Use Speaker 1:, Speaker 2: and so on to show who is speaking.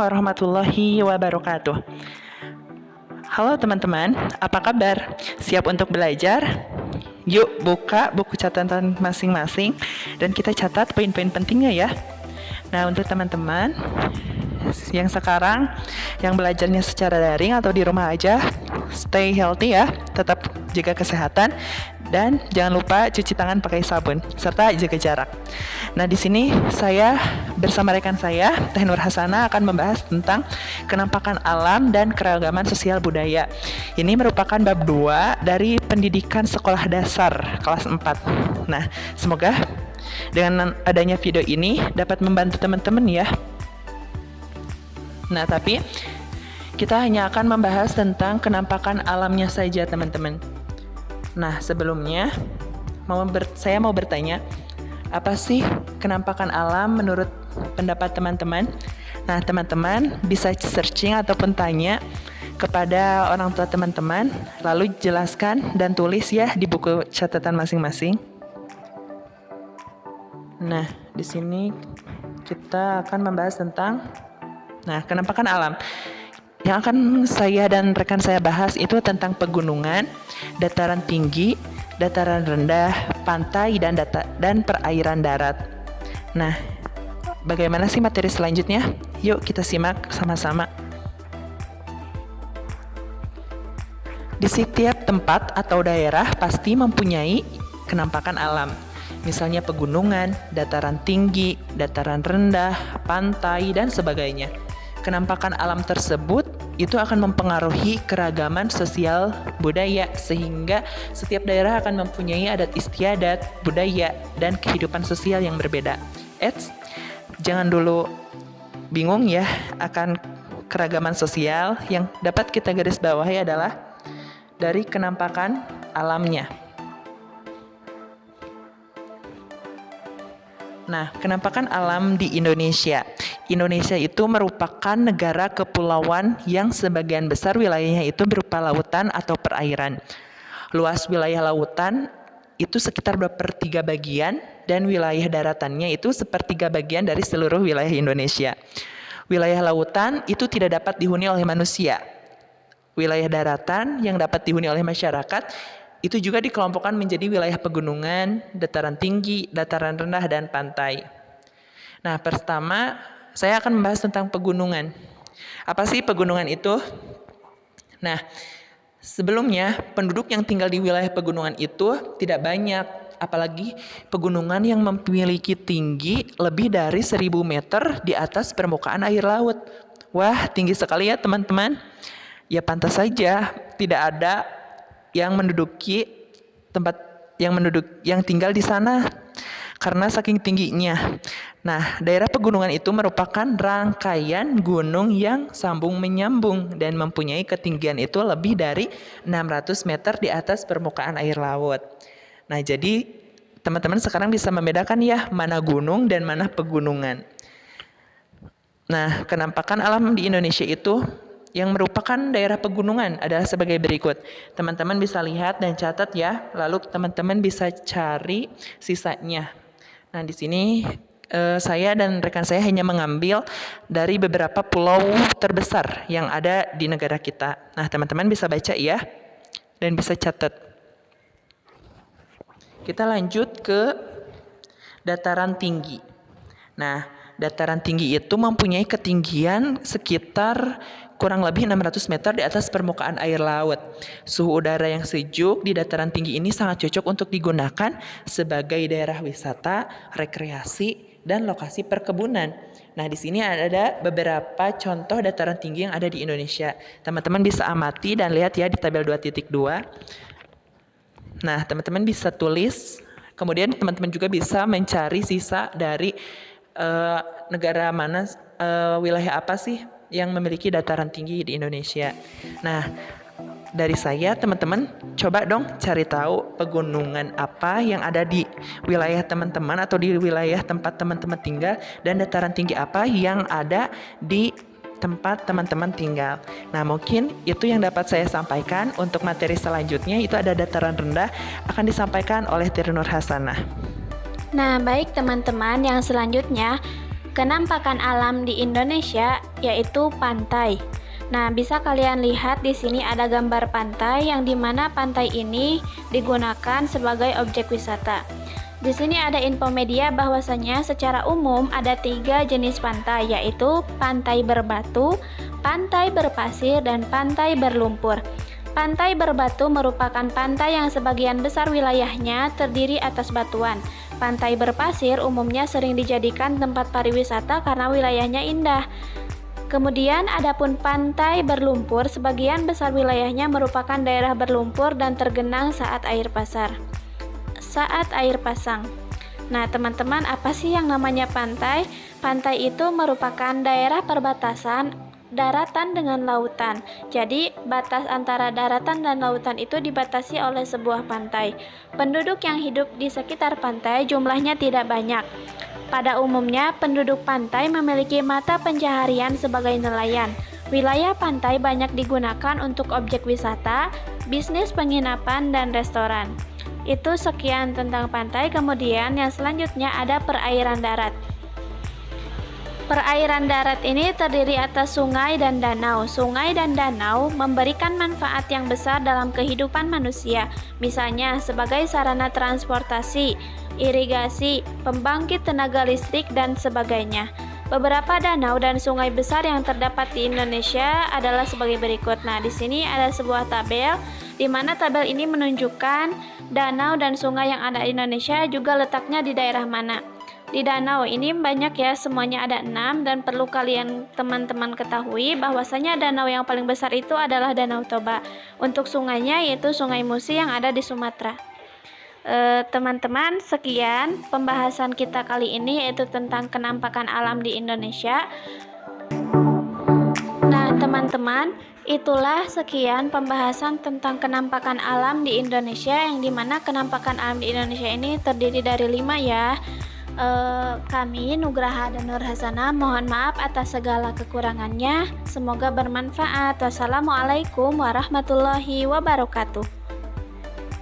Speaker 1: warahmatullahi wabarakatuh. Halo teman-teman, apa kabar? Siap untuk belajar? Yuk buka buku catatan masing-masing dan kita catat poin-poin pentingnya ya. Nah, untuk teman-teman yang sekarang yang belajarnya secara daring atau di rumah aja, stay healthy ya, tetap jaga kesehatan dan jangan lupa cuci tangan pakai sabun serta jaga jarak. Nah, di sini saya bersama rekan saya Teh Nur Hasanah akan membahas tentang kenampakan alam dan keragaman sosial budaya. Ini merupakan bab 2 dari pendidikan sekolah dasar kelas 4. Nah, semoga dengan adanya video ini dapat membantu teman-teman ya. Nah, tapi kita hanya akan membahas tentang kenampakan alamnya saja, teman-teman. Nah, sebelumnya saya mau bertanya, apa sih kenampakan alam menurut pendapat teman-teman? Nah, teman-teman bisa searching ataupun tanya kepada orang tua teman-teman, lalu jelaskan dan tulis ya di buku catatan masing-masing. Nah, di sini kita akan membahas tentang kenampakan alam. Yang akan saya dan rekan saya bahas itu tentang pegunungan, dataran tinggi, dataran rendah, pantai, dan perairan darat. Nah, bagaimana sih materi selanjutnya? Yuk kita simak sama-sama. Di setiap tempat atau daerah pasti mempunyai kenampakan alam. Misalnya pegunungan, dataran tinggi, dataran rendah, pantai, dan sebagainya. Kenampakan alam tersebut itu akan mempengaruhi keragaman sosial budaya, sehingga setiap daerah akan mempunyai adat istiadat, budaya, dan kehidupan sosial yang berbeda. Jangan dulu bingung ya akan keragaman sosial. Yang dapat kita garis bawahi adalah dari kenampakan alamnya. Nah, kenampakan alam di Indonesia. Indonesia itu merupakan negara kepulauan yang sebagian besar wilayahnya itu berupa lautan atau perairan. Luas wilayah lautan itu sekitar 2/3 bagian dan wilayah daratannya itu 1/3 bagian dari seluruh wilayah Indonesia. Wilayah lautan itu tidak dapat dihuni oleh manusia. Wilayah daratan yang dapat dihuni oleh masyarakat itu juga dikelompokkan menjadi wilayah pegunungan, dataran tinggi, dataran rendah, dan pantai. Nah, pertama saya akan membahas tentang pegunungan. Apa sih pegunungan itu? Nah, sebelumnya penduduk yang tinggal di wilayah pegunungan itu tidak banyak, apalagi pegunungan yang memiliki tinggi lebih dari 1.000 meter di atas permukaan air laut. Wah, tinggi sekali ya teman-teman. Ya pantas saja tidak ada yang menduduki tempat yang tinggal di sana karena saking tingginya. Nah, daerah pegunungan itu merupakan rangkaian gunung yang sambung menyambung dan mempunyai ketinggian itu lebih dari 600 meter di atas permukaan air laut. Nah, jadi teman-teman sekarang bisa membedakan ya mana gunung dan mana pegunungan. Nah, kenampakan alam di Indonesia itu yang merupakan daerah pegunungan adalah sebagai berikut. Teman-teman bisa lihat dan catat ya, lalu teman-teman bisa cari sisanya. Nah, di sini saya dan rekan saya hanya mengambil dari beberapa pulau terbesar yang ada di negara kita. Nah, teman-teman bisa baca ya dan bisa catat. Kita lanjut ke dataran tinggi. Nah, dataran tinggi itu mempunyai ketinggian sekitar kurang lebih 600 meter di atas permukaan air laut. Suhu udara yang sejuk di dataran tinggi ini sangat cocok untuk digunakan sebagai daerah wisata, rekreasi, dan lokasi perkebunan. Nah, di sini ada beberapa contoh dataran tinggi yang ada di Indonesia. Teman-teman bisa amati dan lihat ya di tabel 2.2. Nah, teman-teman bisa tulis. Kemudian teman-teman juga bisa mencari sisa dari negara mana, wilayah apa sih yang memiliki dataran tinggi di Indonesia. Nah, dari saya teman-teman coba dong cari tahu pegunungan apa yang ada di wilayah teman-teman atau di wilayah tempat teman-teman tinggal, dan dataran tinggi apa yang ada di tempat teman-teman tinggal. Nah, mungkin itu yang dapat saya sampaikan. Untuk materi selanjutnya itu ada dataran rendah, akan disampaikan oleh Teh Nur Hasanah.
Speaker 2: Nah, baik teman-teman, yang selanjutnya kenampakan alam di Indonesia yaitu pantai. Nah, bisa kalian lihat di sini ada gambar pantai yang dimana pantai ini digunakan sebagai objek wisata. Di sini ada infomedia bahwasanya secara umum ada 3 jenis pantai, yaitu pantai berbatu, pantai berpasir, dan pantai berlumpur. Pantai berbatu merupakan pantai yang sebagian besar wilayahnya terdiri atas batuan. Pantai berpasir umumnya sering dijadikan tempat pariwisata karena wilayahnya indah. Kemudian adapun pantai berlumpur, sebagian besar wilayahnya merupakan daerah berlumpur dan tergenang saat air pasang. Nah, teman-teman, apa sih yang namanya pantai? Pantai itu merupakan daerah perbatasan daratan dengan lautan. Jadi, batas antara daratan dan lautan itu dibatasi oleh sebuah pantai. Penduduk yang hidup di sekitar pantai jumlahnya tidak banyak. Pada umumnya, penduduk pantai memiliki mata pencaharian sebagai nelayan. Wilayah pantai banyak digunakan untuk objek wisata, bisnis penginapan, dan restoran. Itu sekian tentang pantai. Kemudian yang selanjutnya ada perairan darat. Perairan darat ini terdiri atas sungai dan danau. Sungai dan danau memberikan manfaat yang besar dalam kehidupan manusia, misalnya sebagai sarana transportasi, irigasi, pembangkit tenaga listrik, dan sebagainya. Beberapa danau dan sungai besar yang terdapat di Indonesia adalah sebagai berikut. Nah, di sini ada sebuah tabel, di mana tabel ini menunjukkan danau dan sungai yang ada di Indonesia juga letaknya di daerah mana. Di danau ini banyak ya, semuanya ada 6, dan perlu kalian teman-teman ketahui bahwasanya danau yang paling besar itu adalah Danau Toba. Untuk sungainya yaitu Sungai Musi yang ada di Sumatera. Teman-teman, sekian pembahasan kita kali ini, yaitu tentang kenampakan alam di Indonesia. Nah, teman-teman, itulah sekian pembahasan tentang kenampakan alam di Indonesia, yang dimana kenampakan alam di Indonesia ini terdiri dari 5 ya. Kami Nugraha dan Nur Hasanah mohon maaf atas segala kekurangannya. Semoga bermanfaat. Wassalamualaikum warahmatullahi wabarakatuh.